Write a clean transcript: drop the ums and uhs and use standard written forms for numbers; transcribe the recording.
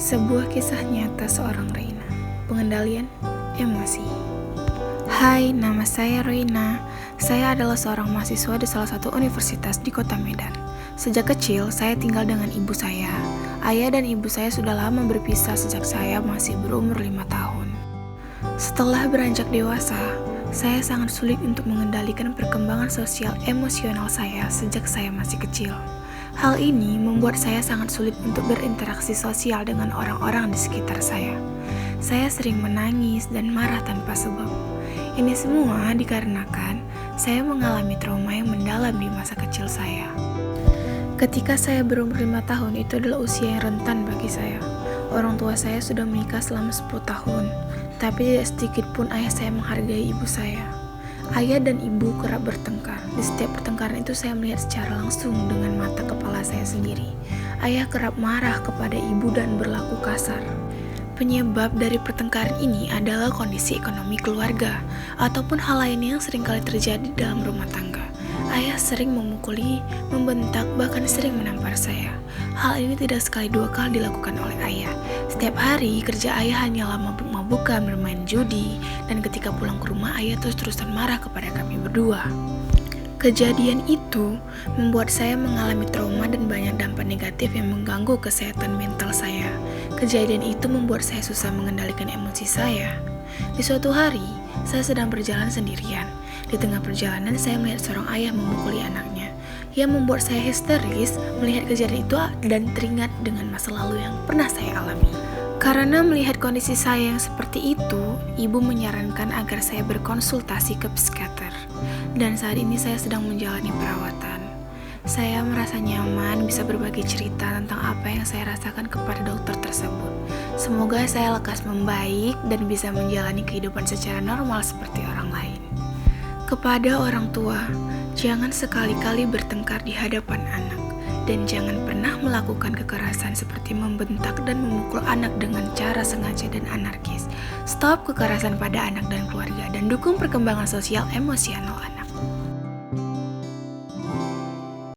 Sebuah kisah nyata seorang Reina. Pengendalian emosi. Hai, nama saya Reina. Saya adalah seorang mahasiswa di salah satu universitas di kota Medan. Sejak kecil, saya tinggal dengan ibu saya. Ayah dan ibu saya sudah lama berpisah sejak saya masih berumur 5 tahun. Setelah beranjak dewasa, saya sangat sulit untuk mengendalikan perkembangan sosial emosional saya sejak saya masih kecil. Hal ini membuat saya sangat sulit untuk berinteraksi sosial dengan orang-orang di sekitar saya. Saya sering menangis dan marah tanpa sebab. Ini semua dikarenakan saya mengalami trauma yang mendalam di masa kecil saya. Ketika saya berumur 5 tahun, itu adalah usia yang rentan bagi saya. Orang tua saya sudah menikah selama 10 tahun, tapi tidak sedikit pun ayah saya menghargai ibu saya. Ayah dan ibu kerap bertengkar. Di setiap pertengkaran itu saya melihat secara langsung dengan mata kepala saya sendiri. Ayah kerap marah kepada ibu dan berlaku kasar. Penyebab dari pertengkaran ini adalah kondisi ekonomi keluarga ataupun hal lainnya yang seringkali terjadi dalam rumah tangga. Ayah sering memukuli, membentak, bahkan sering menampar saya. Hal ini tidak sekali dua kali dilakukan oleh ayah. Setiap hari kerja ayah hanyalah mabuk-mabukan, bermain judi, dan ketika pulang ke rumah ayah terus-terusan marah kepada kami berdua. Kejadian itu membuat saya mengalami trauma dan banyak dampak negatif yang mengganggu kesehatan mental saya. Kejadian itu membuat saya susah mengendalikan emosi saya. Di suatu hari, saya sedang berjalan sendirian. Di tengah perjalanan, saya melihat seorang ayah memukuli anaknya. Yang membuat saya histeris melihat kejadian itu dan teringat dengan masa lalu yang pernah saya alami. Karena melihat kondisi saya yang seperti itu, ibu menyarankan agar saya berkonsultasi ke psikiater. Dan saat ini saya sedang menjalani perawatan. Saya merasa nyaman bisa berbagi cerita tentang apa yang saya rasakan kepada dokter tersebut. Semoga saya lekas membaik dan bisa menjalani kehidupan secara normal seperti orang lain. Kepada orang tua, jangan sekali-kali bertengkar di hadapan anak. Dan jangan pernah melakukan kekerasan seperti membentak dan memukul anak dengan cara sengaja dan anarkis. Stop kekerasan pada anak dan keluarga dan dukung perkembangan sosial emosional anak.